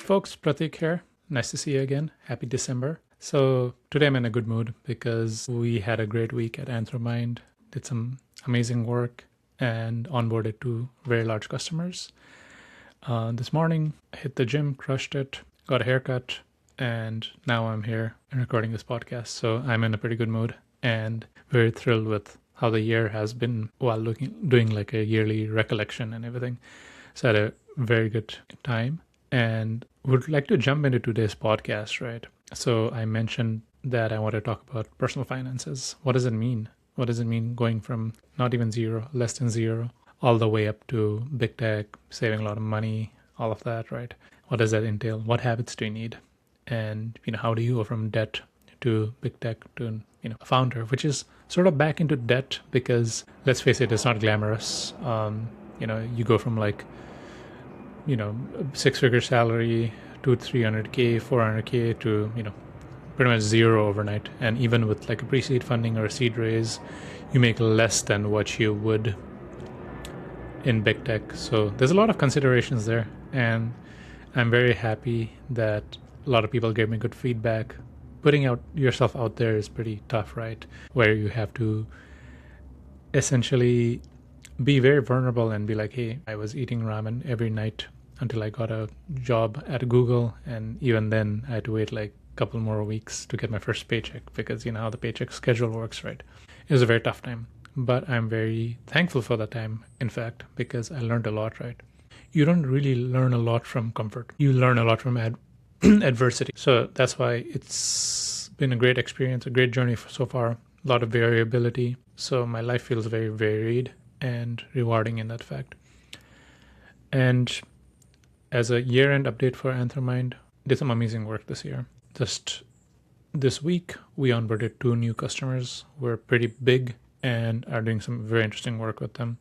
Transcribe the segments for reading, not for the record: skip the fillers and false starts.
folks, Pratik here. Nice to see you again. Happy December. So today I'm in a good mood because we had a great week at Anthramind, did some amazing work and onboarded two very large customers. This morning, I hit the gym, crushed it, got a haircut, and now I'm here and recording this podcast. So I'm in a pretty good mood and very thrilled with how the year has been while doing like a yearly recollection and everything. So I had a very good time and would like to jump into today's podcast, right? So I mentioned that I want to talk about personal finances. What does it mean? What does it mean going from not even zero, less than zero, all the way up to big tech, saving a lot of money, all of that, right? What does that entail? What habits do you need? And, how do you go from debt to big tech to, a founder, which is sort of back into debt because let's face it, it's not glamorous. You go from like, six-figure salary to 300K, 400K to, pretty much zero overnight. And even with like a pre-seed funding or a seed raise, you make less than what you would in big tech. So there's a lot of considerations there. And I'm very happy that a lot of people gave me good feedback. Putting out yourself out there is pretty tough, right? Where you have to essentially be very vulnerable and be like, hey, I was eating ramen every night until I got a job at Google. And even then I had to wait like a couple more weeks to get my first paycheck because you know how the paycheck schedule works, right? It was a very tough time, but I'm very thankful for that time, in fact, because I learned a lot, right? You don't really learn a lot from comfort. You learn a lot from adversity. So that's why it's been a great experience, a great journey so far, a lot of variability. So my life feels very varied and rewarding in that fact. And as a year-end update for Anthramind, did some amazing work this year. Just this week, we onboarded two new customers. We're pretty big and are doing some very interesting work with them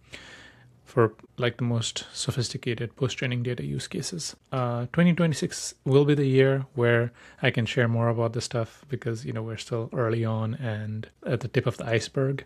for like the most sophisticated post-training data use cases. 2026 will be the year where I can share more about this stuff because, we're still early on and at the tip of the iceberg.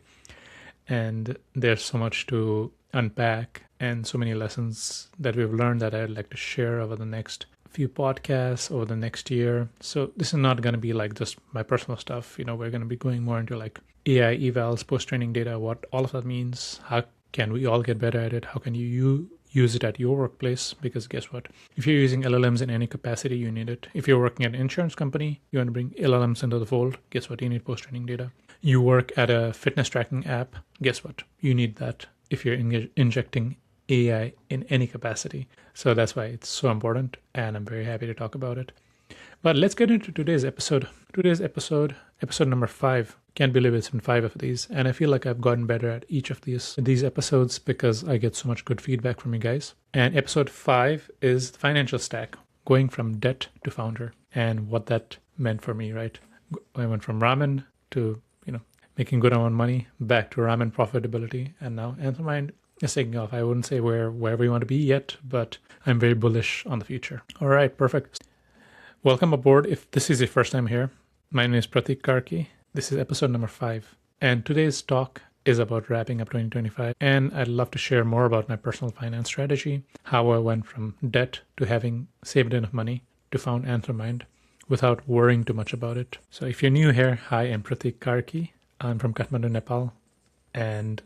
And there's so much to unpack and so many lessons that we've learned that I'd like to share over the next few podcasts over the next year. So this is not going to be like just my personal stuff. We're going to be going more into like AI evals, post-training data, what all of that means. How can we all get better at it? How can you use it at your workplace? Because guess what? If you're using LLMs in any capacity, you need it. If you're working at an insurance company, you want to bring LLMs into the fold. Guess what? You need post-training data. You work at a fitness tracking app. Guess what? You need that if you're injecting AI in any capacity. So that's why it's so important, and I'm very happy to talk about it. But let's get into today's episode. Episode number 5. Can't believe it's been 5 of these, and I feel like I've gotten better at each of these episodes because I get so much good feedback from you guys. And episode 5 is the financial stack, going from debt to founder, and what that meant for me, right? I went from ramen to, making good amount of money, back to ramen profitability, and now Anthramind is taking off. I wouldn't say wherever you want to be yet, but I'm very bullish on the future. All right, perfect. Welcome aboard if this is your first time here. My name is Pratik Karki. This is episode number 5. And today's talk is about wrapping up 2025. And I'd love to share more about my personal finance strategy, how I went from debt to having saved enough money to found Anthramind without worrying too much about it. So if you're new here, hi, I'm Pratik Karki. I'm from Kathmandu, Nepal. And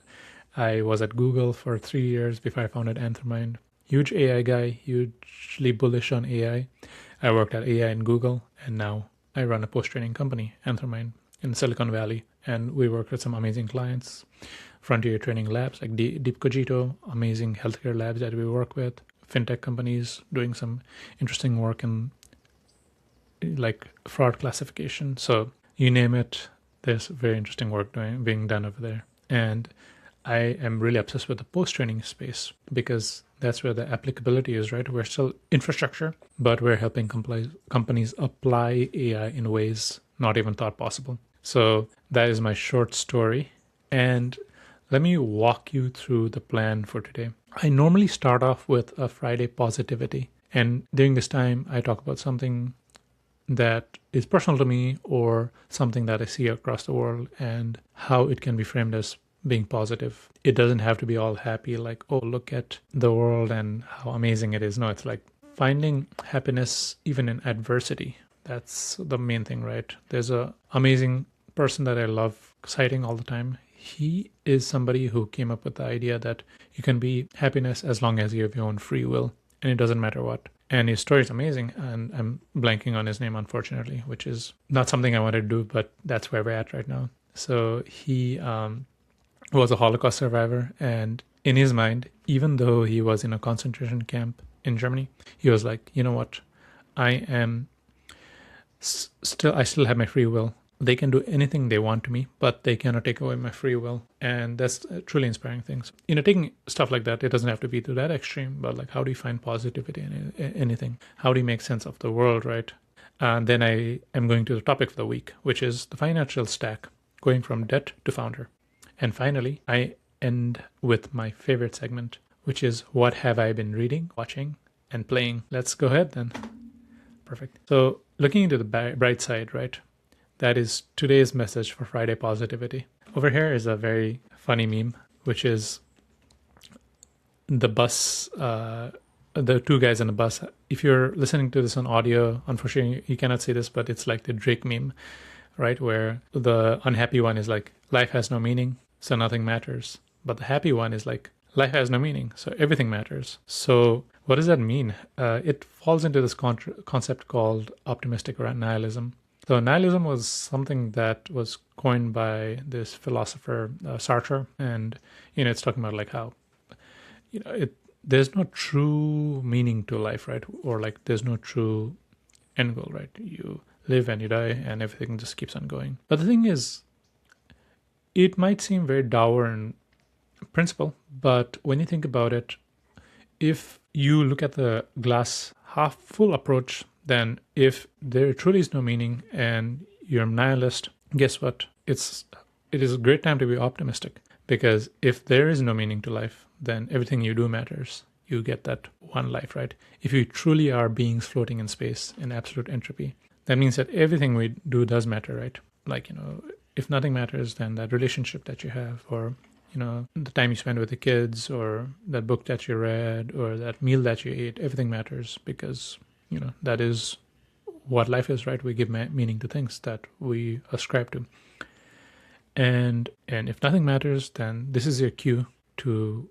I was at Google for 3 years before I founded Anthramind. Huge AI guy, hugely bullish on AI. I worked at AI in Google, and now I run a post-training company, Anthramind, in Silicon Valley. And we work with some amazing clients, frontier training labs like Deep Cogito, amazing healthcare labs that we work with, fintech companies doing some interesting work in like fraud classification. So you name it, there's very interesting work being done over there. And I am really obsessed with the post-training space because that's where the applicability is, right? We're still infrastructure, but we're helping companies apply AI in ways not even thought possible. So that is my short story. And let me walk you through the plan for today. I normally start off with a Friday positivity. And during this time, I talk about something that is personal to me or something that I see across the world and how it can be framed as being positive. It doesn't have to be all happy, like, oh, look at the world and how amazing it is. No, it's like finding happiness even in adversity. That's the main thing, right? There's a amazing person that I love citing all the time. He is somebody who came up with the idea that you can be happiness as long as you have your own free will, and it doesn't matter what. And his story is amazing, and I'm blanking on his name, unfortunately, which is not something I wanted to do, but that's where we're at right now. So he was a Holocaust survivor, and in his mind, even though he was in a concentration camp in Germany, he was like, you know what, I still have my free will. They can do anything they want to me, but they cannot take away my free will. And that's truly inspiring things. Taking stuff like that, it doesn't have to be to that extreme, but like, how do you find positivity in anything? How do you make sense of the world, right? And then I am going to the topic for the week, which is the financial stack, going from debt to founder. And finally, I end with my favorite segment, which is what have I been reading, watching, and playing. Let's go ahead then. Perfect. So looking into the bright side, right? That is today's message for Friday positivity. Over here is a very funny meme, which is the bus, the two guys in the bus. If you're listening to this on audio, unfortunately, you cannot see this, but it's like the Drake meme, right? Where the unhappy one is like, life has no meaning, so nothing matters. But the happy one is like, life has no meaning, so everything matters. So what does that mean? It falls into this concept called optimistic nihilism. So nihilism was something that was coined by this philosopher Sartre, and it's talking about like how there's no true meaning to life, right? Or like there's no true end goal, right? You live and you die, and everything just keeps on going. But the thing is, it might seem very dour in principle, but when you think about it, if you look at the glass half full approach, then if there truly is no meaning and you're a nihilist, guess what? It is a great time to be optimistic, because if there is no meaning to life, then everything you do matters. You get that one life, right? If you truly are beings floating in space in absolute entropy, that means that everything we do does matter, right? Like, if nothing matters, then that relationship that you have, or the time you spend with the kids, or that book that you read, or that meal that you ate, everything matters, because that is what life is, right? We give meaning to things that we ascribe to. And if nothing matters, then this is your cue to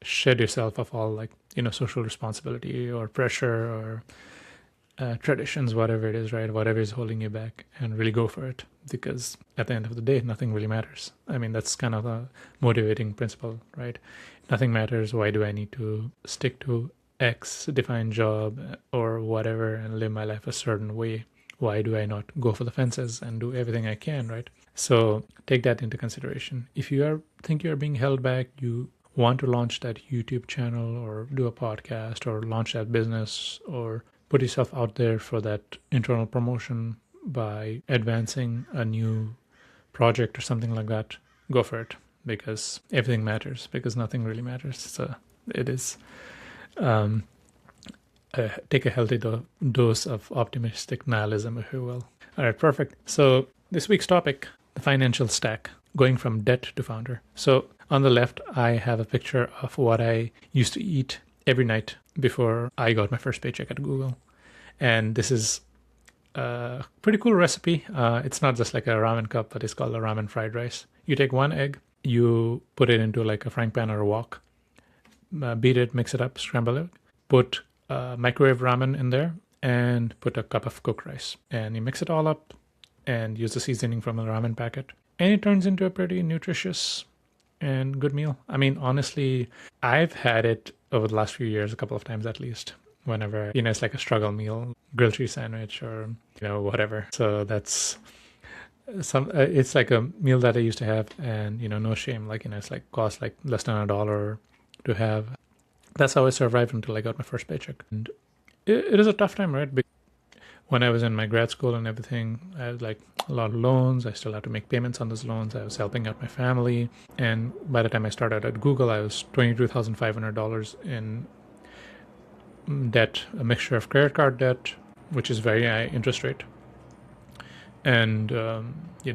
shed yourself of all social responsibility or pressure or traditions, whatever it is, right? Whatever is holding you back, and really go for it. Because at the end of the day, nothing really matters. I mean, that's kind of a motivating principle, right? Nothing matters. Why do I need to stick to X defined job or whatever and live my life a certain way? Why do I not go for the fences and do everything I can, right? So take that into consideration. If you think you're being held back, you want to launch that YouTube channel or do a podcast or launch that business or put yourself out there for that internal promotion by advancing a new project or something like that, go for it, because everything matters, because nothing really matters. So it is take a healthy dose of optimistic nihilism, if you will. All right, perfect. So this week's topic, the financial stack, going from debt to founder. So on the left, I have a picture of what I used to eat every night before I got my first paycheck at Google. And this is a pretty cool recipe. It's not just like a ramen cup, but it's called a ramen fried rice. You take one egg, you put it into like a frying pan or a wok, beat it, mix it up, scramble it, put microwave ramen in there, and put a cup of cooked rice. And you mix it all up and use the seasoning from the ramen packet. And it turns into a pretty nutritious and good meal. I mean, honestly, I've had it over the last few years, a couple of times at least, whenever, it's like a struggle meal, grilled cheese sandwich or, whatever. So that's it's like a meal that I used to have, and, no shame. Like, it's like cost like less than $1 to have. That's how I survived until I got my first paycheck. And it is a tough time, right? Because when I was in my grad school and everything, I had like a lot of loans. I still had to make payments on those loans. I was helping out my family. And by the time I started at Google, I was $22,500 in debt, a mixture of credit card debt, which is very high interest rate, and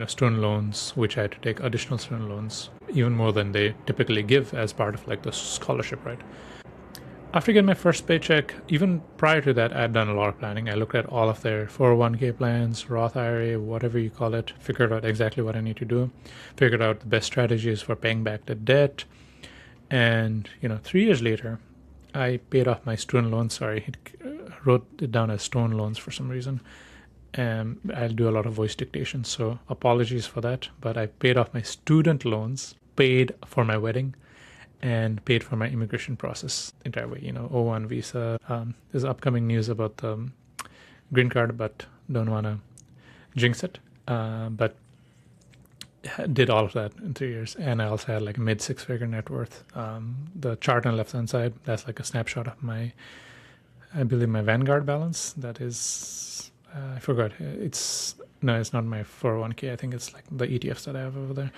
student loans, which I had to take additional student loans, even more than they typically give as part of like the scholarship, right? After getting my first paycheck, even prior to that, I had done a lot of planning. I looked at all of their 401k plans, Roth IRA, whatever you call it, figured out exactly what I need to do, figured out the best strategies for paying back the debt. And, 3 years later, I paid off my student loans. Sorry, it wrote it down as student loans for some reason. I'll do a lot of voice dictation, so apologies for that. But I paid off my student loans, paid for my wedding, and paid for my immigration process the entire way. O1 visa. There's upcoming news about the green card, but don't want to jinx it. But did all of that in 3 years. And I also had like a mid 6-figure net worth. The chart on the left hand side, that's like a snapshot of I believe my Vanguard balance. That is, I forgot. It's not my 401k. I think it's like the ETFs that I have over there,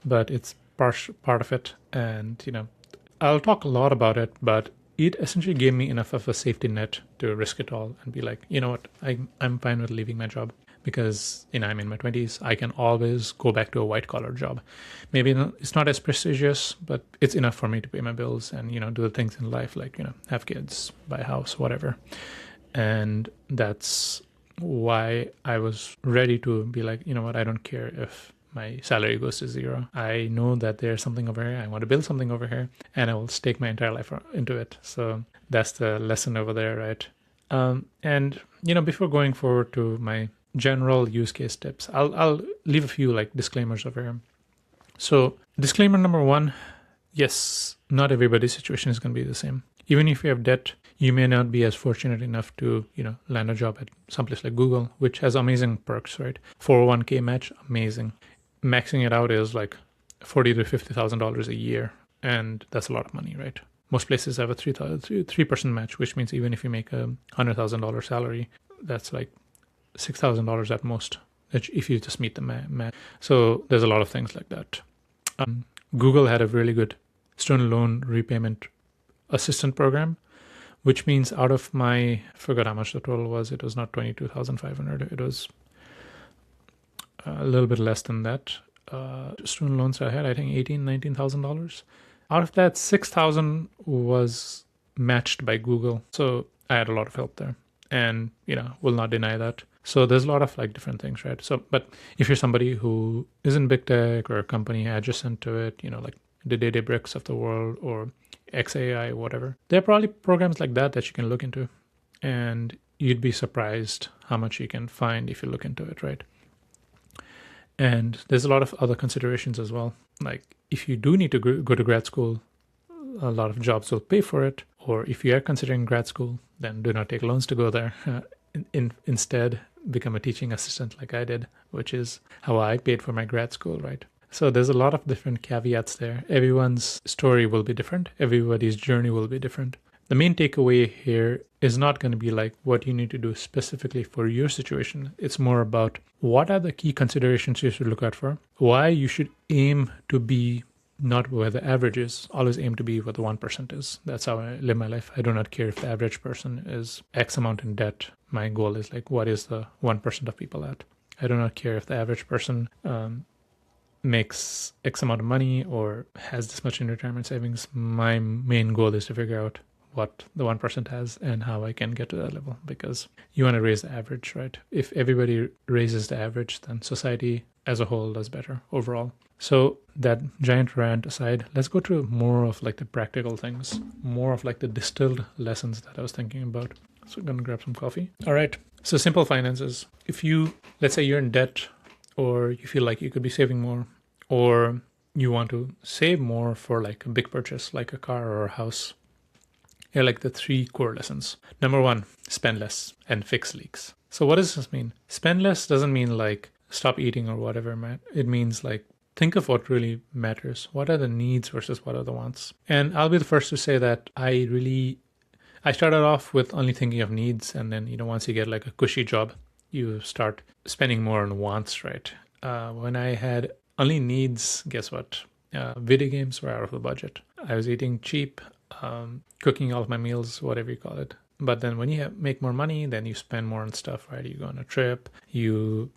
but it's part of it. And, I'll talk a lot about it, but it essentially gave me enough of a safety net to risk it all and be like, you know what, I'm fine with leaving my job because, I'm in my 20s. I can always go back to a white collar job. Maybe it's not as prestigious, but it's enough for me to pay my bills and, do the things in life like, have kids, buy a house, whatever. And that's why I was ready to be like, you know what, I don't care if my salary goes to zero. I know that there's something over here. I want to build something over here, and I will stake my entire life into it. So that's the lesson over there, right? And before going forward to my general use case tips, I'll leave a few like disclaimers over here. So disclaimer number 1, yes, not everybody's situation is going to be the same. Even if you have debt, you may not be as fortunate enough to, land a job at someplace like Google, which has amazing perks, right? 401k match, amazing. Maxing it out is like $40,000 to $50,000 a year, and that's a lot of money, right? Most places have a 3% match, which means even if you make a $100,000 salary, that's like $6,000 at most, if you just meet the match. So there's a lot of things like that. Google had a really good student loan repayment assistant program, which means out of I forgot how much the total was. It was not 22,500. It was a little bit less than that. Student loans I had, I think $19,000. Out of that, 6,000 was matched by Google. So I had a lot of help there, and will not deny that. So there's a lot of like different things, right? So, but if you're somebody who isn't big tech or a company adjacent to it, like the Databricks of the world or XAI, whatever, there are probably programs like that you can look into, and you'd be surprised how much you can find if you look into it, right? And there's a lot of other considerations as well. Like if you do need to go to grad school, a lot of jobs will pay for it. Or if you are considering grad school, then do not take loans to go there. Instead, become a teaching assistant like I did, which is how I paid for my grad school, right? So there's a lot of different caveats there. Everyone's story will be different. Everybody's journey will be different. The main takeaway here is not going to be like what you need to do specifically for your situation. It's more about what are the key considerations you should look out for, why you should aim to be not where the average is, always aim to be where the 1% is. That's how I live my life. I do not care if the average person is X amount in debt. My goal is like, what is the 1% of people at? I do not care if the average person makes X amount of money or has this much in retirement savings. My main goal is to figure out what the 1% has and how I can get to that level, because you want to raise the average, right? If everybody raises the average, then society as a whole does better overall. So that giant rant aside, let's go to more of like the practical things, more of like the distilled lessons that I was thinking about. So I'm going to grab some coffee. All right. So simple finances. If let's say you're in debt, or you feel like you could be saving more, or you want to save more for like a big purchase, like a car or a house, here are like the 3 core lessons. Number 1, spend less and fix leaks. So what does this mean? Spend less doesn't mean like stop eating or whatever, man. It means like think of what really matters. What are the needs versus what are the wants? And I'll be the first to say that I started off with only thinking of needs, and then once you get like a cushy job, you start spending more on wants, right? When I had only needs, guess what? Video games were out of the budget. I was eating cheap, cooking all of my meals, whatever you call it. But then when you make more money, then you spend more on stuff, right? You go on a trip, you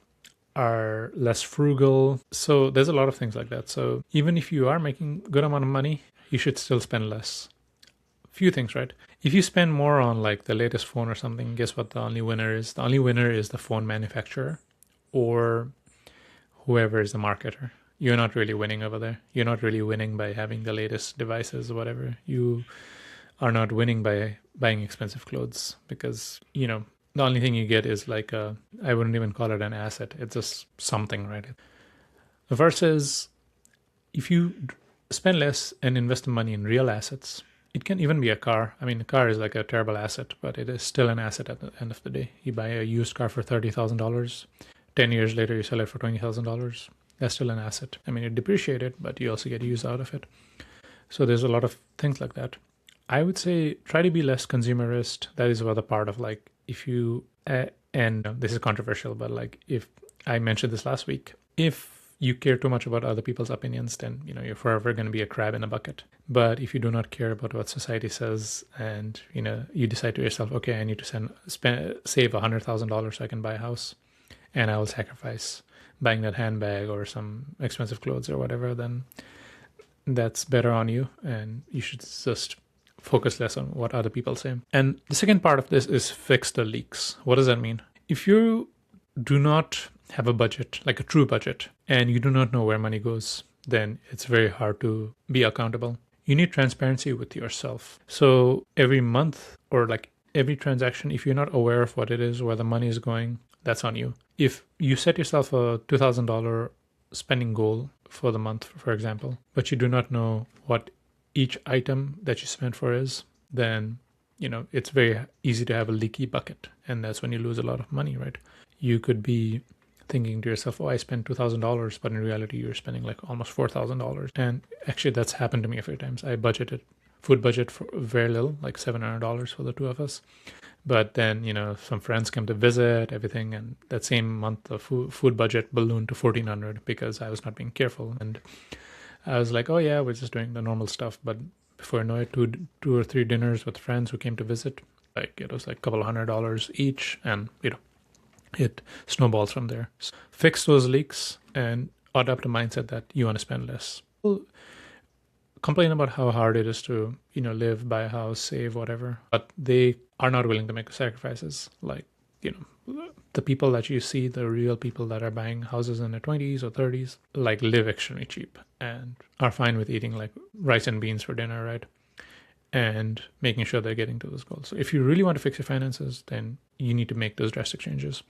are less frugal. So there's a lot of things like that. So even if you are making a good amount of money, you should still spend less. Few things, right? If you spend more on like the latest phone or something, guess what the only winner is? The only winner is the phone manufacturer or whoever is the marketer. You're not really winning over there. You're not really winning by having the latest devices or whatever. You are not winning by buying expensive clothes because, the only thing you get is like I wouldn't even call it an asset. It's just something, right? Versus if you spend less and invest the money in real assets, it can even be a car. I mean, a car is like a terrible asset, but it is still an asset at the end of the day. You buy a used car for $30,000. 10 years later, you sell it for $20,000. That's still an asset. I mean, it depreciated, but you also get use out of it. So there's a lot of things like that. I would say try to be less consumerist. That is the other part of like, if you, and this is controversial, but like if I mentioned this last week, if you care too much about other people's opinions, then you're forever going to be a crab in a bucket. But if you do not care about what society says, and you decide to yourself, okay, I need to save $100,000 so I can buy a house, and I will sacrifice buying that handbag or some expensive clothes or whatever, then that's better on you, and you should just focus less on what other people say. And the second part of this is fix the leaks. What does that mean? If you do not have a budget, like a true budget, and you do not know where money goes, then it's very hard to be accountable. You need transparency with yourself. So every month or like every transaction, if you're not aware of what it is, where the money is going, that's on you. If you set yourself a $2,000 spending goal for the month, for example, but you do not know what each item that you spend for is, then it's very easy to have a leaky bucket, and that's when you lose a lot of money, right? You could be thinking to yourself, oh, I spent $2,000, but in reality you're spending like almost $4,000. And actually that's happened to me a few times. I budgeted food budget for very little, like $700 for the two of us, but then some friends came to visit, everything, and that same month the food budget ballooned to $1,400 because I was not being careful. And I was like, oh yeah, we're just doing the normal stuff. But before I know it, two or three dinners with friends who came to visit, like it was like a couple of $100 each, and it snowballs from there. So fix those leaks and adopt a mindset that you want to spend less. People complain about how hard it is to live, buy a house, save, whatever, but they are not willing to make sacrifices. Like the people that you see, the real people that are buying houses in their 20s or 30s, like live extremely cheap and are fine with eating like rice and beans for dinner, right? And making sure they're getting to those goals. So if you really want to fix your finances, then you need to make those drastic changes.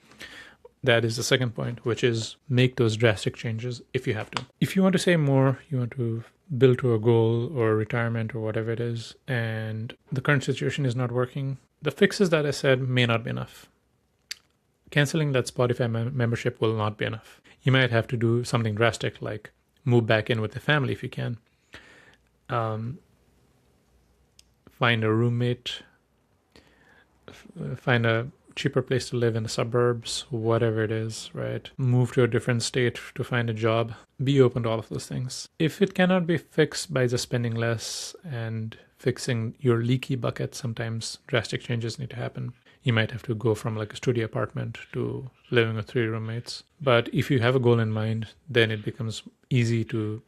That is the second point, which is make those drastic changes if you have to. If you want to save more, you want to build to a goal or retirement or whatever it is, and the current situation is not working, the fixes that I said may not be enough. Canceling that Spotify membership will not be enough. You might have to do something drastic, like move back in with the family if you can. Find a roommate, find a cheaper place to live in the suburbs, whatever it is, right? Move to a different state to find a job. Be open to all of those things. If it cannot be fixed by just spending less and fixing your leaky bucket, sometimes drastic changes need to happen. You might have to go from like a studio apartment to living with 3 roommates. But if you have a goal in mind, then it becomes easy to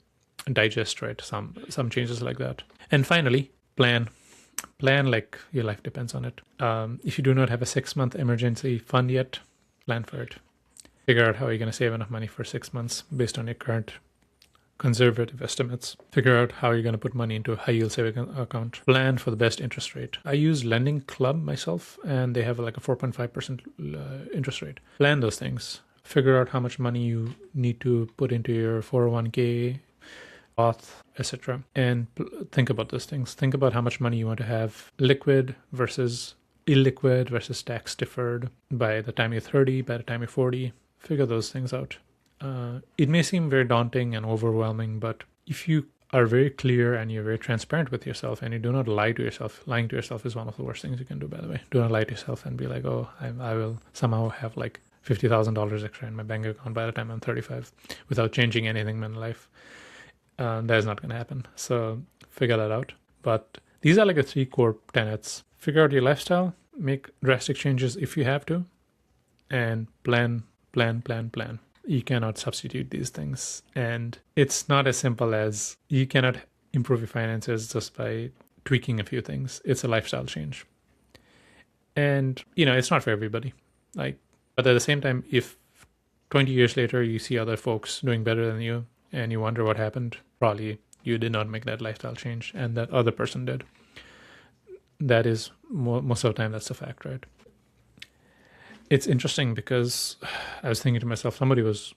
digest, right? Some changes like that. And finally, plan like your life depends on it. If you do not have a 6-month emergency fund yet, plan for it. Figure out how you're going to save enough money for 6 months based on your current conservative estimates. Figure out how you're going to put money into a high yield saving account. Plan for the best interest rate. I use Lending Club myself, and they have like a 4.5% interest rate. Plan those things. Figure out how much money you need to put into your 401k, Auth, etc. And think about those things. Think about how much money you want to have liquid versus illiquid versus tax deferred by the time you're 30, by the time you're 40. Figure those things out. It may seem very daunting and overwhelming, but if you are very clear and you're very transparent with yourself and you do not lie to yourself, lying to yourself is one of the worst things you can do, by the way. Do not lie to yourself and be like, oh, I will somehow have like $50,000 extra in my bank account by the time I'm 35 without changing anything in my life. That is not going to happen. So figure that out. But these are like the 3 core tenets. Figure out your lifestyle, make drastic changes if you have to, and plan. You cannot substitute these things. And it's not as simple as you cannot improve your finances just by tweaking a few things. It's a lifestyle change. And, you know, it's not for everybody. Like, but at the same time, if 20 years later you see other folks doing better than you and you wonder what happened, probably you did not make that lifestyle change and that other person did. That is, most of the time, that's the fact, right? It's interesting because I was thinking to myself, somebody was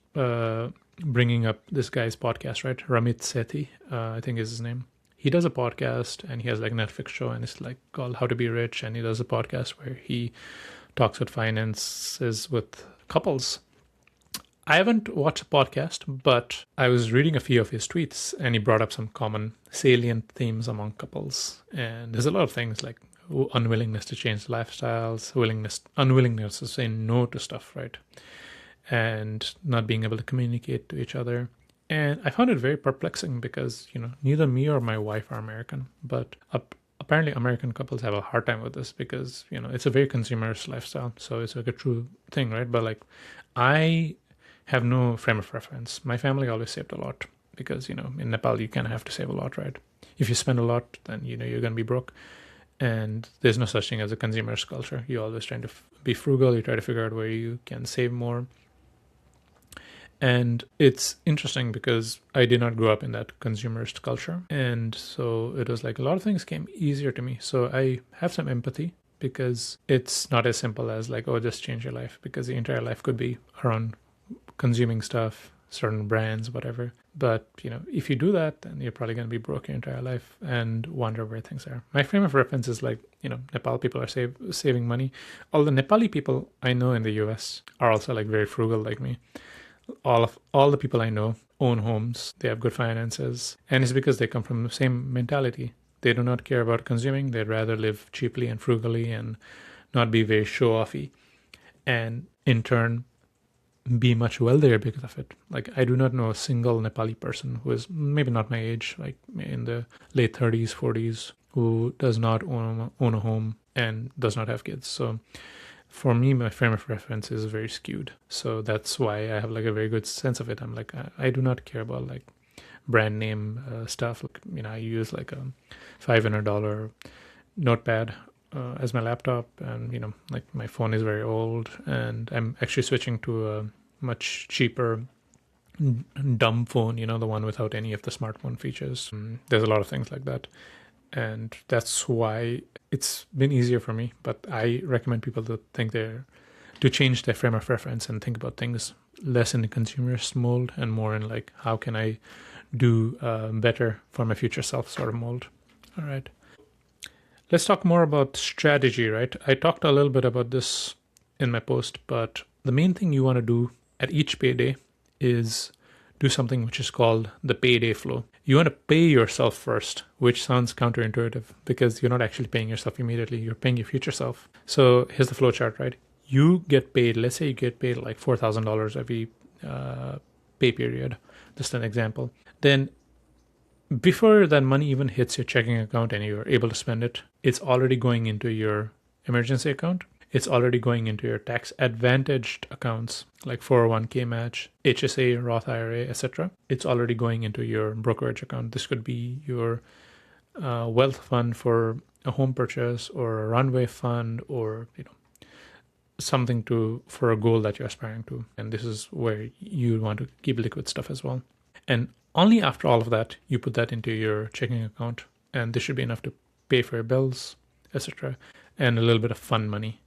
bringing up this guy's podcast, right? Ramit Sethi, I think is his name. He does a podcast and he has like a Netflix show and it's like called How to Be Rich. And he does a podcast where he talks with finances with couples. I haven't watched the podcast, but I was reading a few of his tweets and he brought up some common salient themes among couples. And there's a lot of things like unwillingness to change lifestyles, unwillingness to say no to stuff, right? And not being able to communicate to each other. And I found it very perplexing because, you know, neither me or my wife are American, but apparently American couples have a hard time with this because, you know, it's a very consumerist lifestyle. So it's like a true thing, right? But like, I have no frame of reference. My family always saved a lot because, you know, in Nepal, you kind of have to save a lot, right? If you spend a lot, then, you know, you're going to be broke. And there's no such thing as a consumerist culture. You're always trying to be frugal. You try to figure out where you can save more. And it's interesting because I did not grow up in that consumerist culture. And so it was like a lot of things came easier to me. So I have some empathy because it's not as simple as like, oh, just change your life, because the entire life could be around consuming stuff, certain brands, whatever. But, you know, if you do that, then you're probably going to be broke your entire life and wonder where things are. My frame of reference is like, you know, Nepal people are saving money. All the Nepali people I know in the US are also like very frugal like me. All the people I know own homes. They have good finances. And it's because they come from the same mentality. They do not care about consuming. They'd rather live cheaply and frugally and not be very show-offy. And in turn, be much wealthier because of it. Like, I do not know a single Nepali person who is maybe not my age, like in the late 30s, 40s, who does not own a home and does not have kids. So for me, my frame of reference is very skewed. So that's why I have like a very good sense of it. I'm like, I do not care about like brand name stuff. Like, you know, I use like a $500 notepad as my laptop, and, you know, like my phone is very old, and I'm actually switching to a much cheaper dumb phone, you know, the one without any of the smartphone features. There's a lot of things like that. And that's why it's been easier for me. But I recommend people to change their frame of reference and think about things less in the consumerist mold and more in like, how can I do better for my future self sort of mold. All right. Let's talk more about strategy, right? I talked a little bit about this in my post, but the main thing you want to do at each payday is do something which is called the payday flow. You want to pay yourself first, which sounds counterintuitive because you're not actually paying yourself immediately. You're paying your future self. So here's the flow chart, right? You get paid, let's say you get paid like $4,000 every pay period, just an example. Then before that money even hits your checking account and you're able to spend it, it's already going into your emergency account. It's already going into your tax advantaged accounts like 401k match, HSA, Roth IRA, etc. It's already going into your brokerage account. This could be your wealth fund for a home purchase, or a runway fund, or, you know, something for a goal that you're aspiring to. And this is where you want to keep liquid stuff as well. And only after all of that, you put that into your checking account, and this should be enough to pay for your bills, etc., and a little bit of fun money.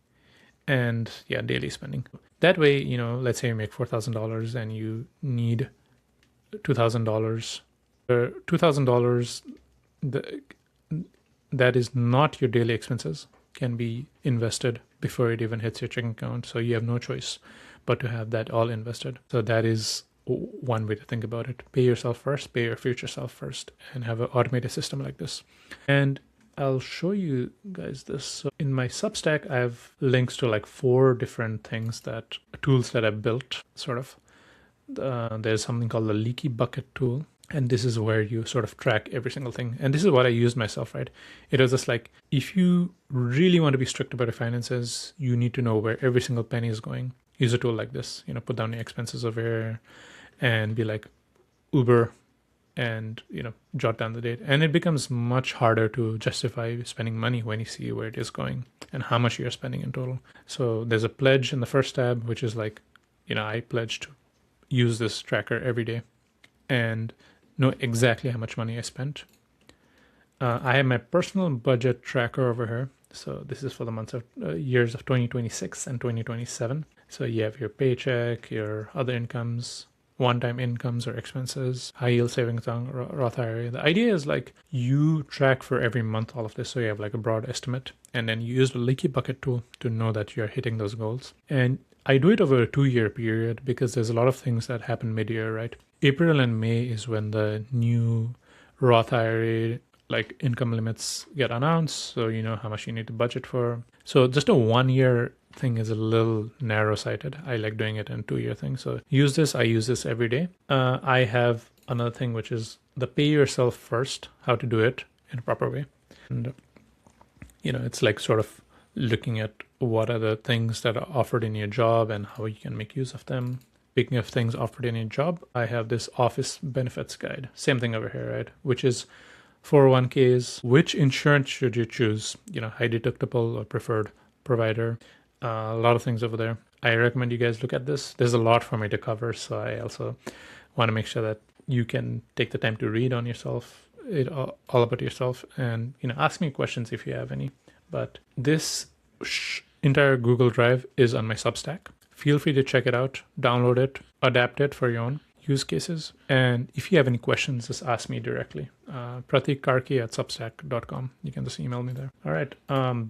And yeah, daily spending. That way, you know, let's say you make $4,000 and you need $2,000. $2,000 that is not your daily expenses can be invested before it even hits your checking account. So you have no choice but to have that all invested. So that is one way to think about it. Pay yourself first, pay your future self first, and have an automated system like this. And I'll show you guys this. So in my Substack, I have links to like 4 different tools that I've built, sort of. There's something called the Leaky Bucket tool. And this is where you sort of track every single thing. And this is what I used myself, right? It was just like, if you really want to be strict about your finances, you need to know where every single penny is going. Use a tool like this, you know, put down your expenses over here and be like Uber and jot down the date. And it becomes much harder to justify spending money when you see where it is going and how much you're spending in total. So there's a pledge in the first tab, which is like, I pledge to use this tracker every day and know exactly how much money I spent. I have my personal budget tracker over here. So this is for the months of years of 2026 and 2027. So you have your paycheck, your other incomes, one-time incomes or expenses, high yield savings account, Roth IRA. The idea is like you track for every month all of this, so you have like a broad estimate, and then you use the leaky bucket tool to know that you're hitting those goals. And I do it over a 2-year period because there's a lot of things that happen mid-year, right? April and May is when the new Roth IRA like income limits get announced, so you know how much you need to budget for. So just a 1-year thing is a little narrow-sighted. I like doing it in 2-year thing. So use this. I use this every day. I have another thing, which is the pay yourself first, how to do it in a proper way. And it's like sort of looking at what are the things that are offered in your job and how you can make use of them. Speaking of things offered in your job, I have this office benefits guide. Same thing over here, right? Which is 401ks, which insurance should you choose? High deductible or preferred provider. A lot of things over there. I recommend you guys look at this. There's a lot for me to cover, so I also want to make sure that you can take the time to read on yourself, all about yourself, and ask me questions if you have any. But this entire Google Drive is on my Substack. Feel free to check it out, download it, adapt it for your own use cases. And if you have any questions, just ask me directly. pratikkarki@substack.com. You can just email me there. All right,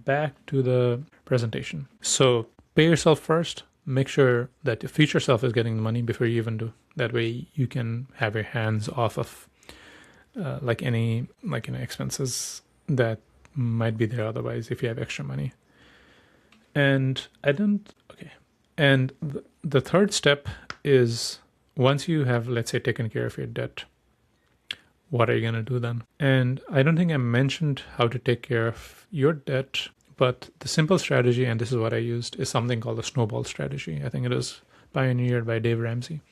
back to the presentation. So pay yourself first. Make sure that your future self is getting the money before you even do. That way you can have your hands off of any expenses that might be there otherwise if you have extra money. And And the third step is, once you have, let's say, taken care of your debt, what are you going to do then? And I don't think I mentioned how to take care of your debt, but the simple strategy, and this is what I used, is something called the snowball strategy. I think it was pioneered by Dave Ramsey.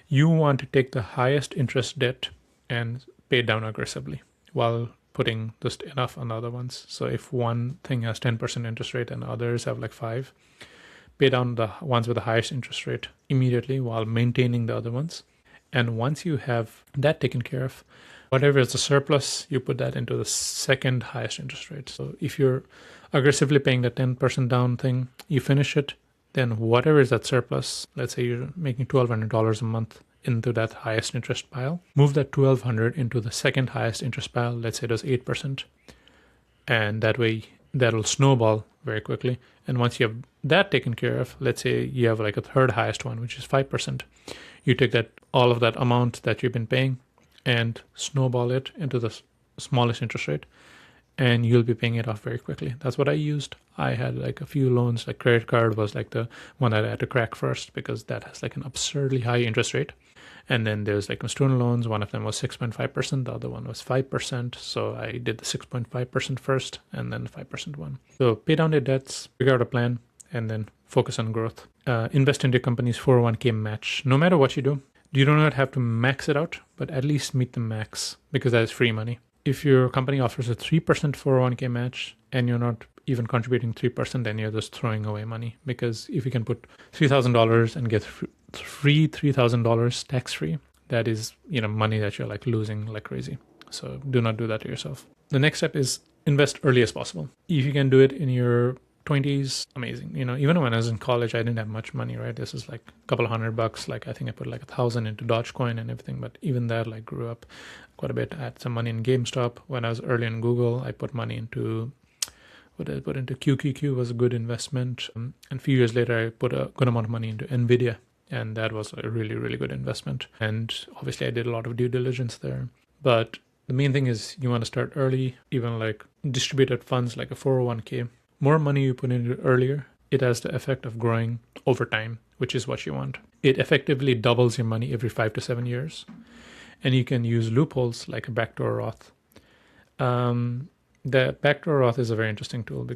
You want to take the highest interest debt and pay down aggressively while putting just enough on the other ones. So if one thing has 10% interest rate and others have like 5%, pay down the ones with the highest interest rate immediately while maintaining the other ones. And once you have that taken care of, whatever is the surplus, you put that into the second highest interest rate. So if you're aggressively paying the 10% down thing, you finish it, then whatever is that surplus, let's say you're making $1,200 a month into that highest interest pile, move that $1,200 into the second highest interest pile, let's say it was 8%. And that way that'll snowball very quickly. And once you have that taken care of, let's say you have like a third highest one, which is 5%. You take that, all of that amount that you've been paying, and snowball it into the smallest interest rate, and you'll be paying it off very quickly. That's what I used. I had like a few loans, like credit card was like the one that I had to crack first because that has like an absurdly high interest rate. And then there's like student loans. One of them was 6.5%. The other one was 5%. So I did the 6.5% first and then the 5% one. So pay down your debts, figure out a plan, and then focus on growth. Invest in your company's 401k match. No matter what you do not have to max it out, but at least meet the max because that is free money. If your company offers a 3% 401k match and you're not even contributing 3%, then you're just throwing away money. Because if you can put $3,000 and get free $3,000 tax-free, that is money that you're like losing like crazy. So do not do that to yourself. The next step is invest early as possible. If you can do it in your 20s, amazing. Even when I was in college, I didn't have much money, right? This is like a couple of $100. Like I think I put like 1,000 into Dogecoin and everything, but even that like grew up quite a bit. I had some money in GameStop. When I was early in Google, I put money into what did I put into QQQ was a good investment. And a few years later, I put a good amount of money into NVIDIA, and that was a really, really good investment. And obviously I did a lot of due diligence there. But the main thing is you want to start early, even like distributed funds like a 401k. More money you put into earlier, it has the effect of growing over time, which is what you want. It effectively doubles your money every 5 to 7 years. And you can use loopholes like a backdoor Roth. The backdoor Roth is a very interesting tool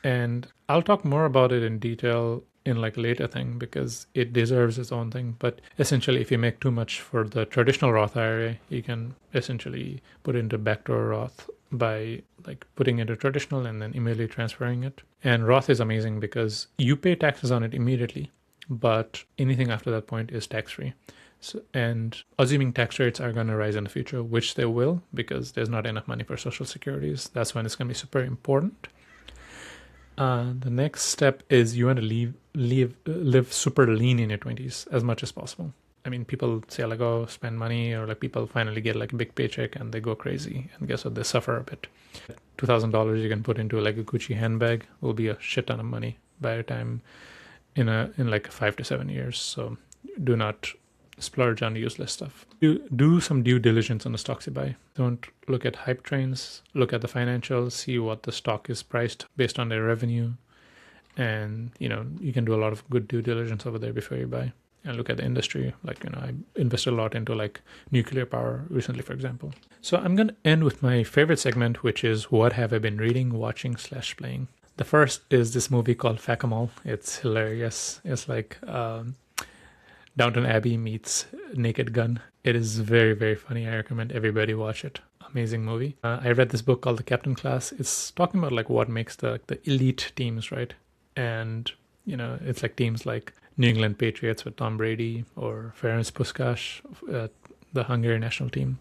and I'll talk more about it in detail in like later thing because it deserves its own thing. But essentially, if you make too much for the traditional Roth IRA, you can essentially put into backdoor Roth by like putting into traditional and then immediately transferring it. And Roth is amazing because you pay taxes on it immediately, but anything after that point is tax-free. So, and assuming tax rates are going to rise in the future, which they will, because there's not enough money for social securities, that's when it's going to be super important. The next step is you want to live super lean in your 20s as much as possible. I mean, people say like, oh, spend money, or like people finally get like a big paycheck and they go crazy, and guess what? They suffer a bit. $2,000 you can put into like a Gucci handbag will be a shit ton of money by the time in like 5 to 7 years. So do not splurge on useless stuff. Do some due diligence on the stocks you buy. Don't look at hype trains. Look at the financials. See what the stock is priced based on their revenue, and you can do a lot of good due diligence over there before you buy. And look at the industry. Like I invested a lot into like nuclear power recently, for example. So I'm gonna end with my favorite segment, which is what have I been reading, watching / playing. The first is this movie called Whack-A-Mole. It's hilarious. It's like Downton Abbey meets Naked Gun. It is very, very funny. I recommend everybody watch it. Amazing movie. I read this book called The Captain Class. It's talking about like what makes the elite teams, right? And it's like teams like New England Patriots with Tom Brady, or Ferenc Puskás, the Hungarian national team,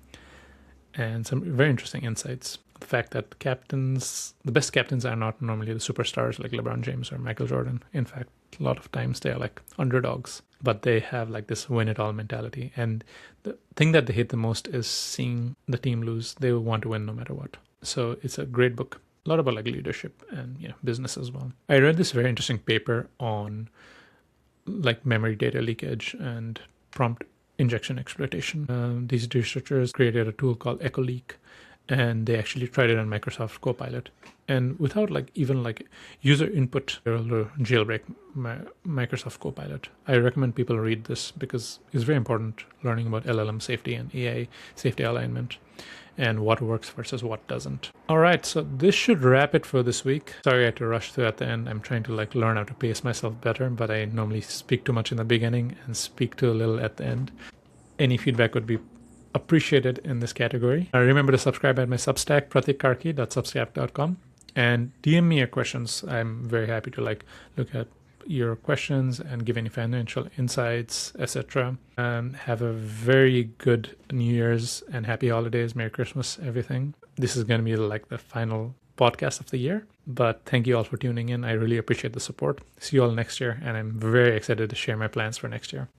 and some very interesting insights. The fact that the best captains are not normally the superstars like LeBron James or Michael Jordan. In fact, a lot of times they are like underdogs, but they have like this win it all mentality. And the thing that they hate the most is seeing the team lose. They want to win no matter what. So it's a great book. A lot about like leadership and business as well. I read this very interesting paper on like memory data leakage and prompt injection exploitation. These researchers created a tool called EchoLeak, and they actually tried it on Microsoft Copilot. And without like even like user input, they're able to jailbreak Microsoft Copilot. I recommend people read this because it's very important learning about LLM safety and AI safety alignment, and what works versus what doesn't. All right, so this should wrap it for this week. Sorry I had to rush through at the end. I'm trying to like learn how to pace myself better, but I normally speak too much in the beginning and speak too little at the end. Any feedback would be appreciated in this category. Remember to subscribe at my Substack, pratikkarki.substack.com, and DM me your questions. I'm very happy to like look at your questions and give any financial insights, etc. Have a very good New Year's and happy holidays, Merry Christmas, everything. This is going to be like the final podcast of the year, but thank you all for tuning in. I really appreciate the support. See you all next year, and I'm very excited to share my plans for next year.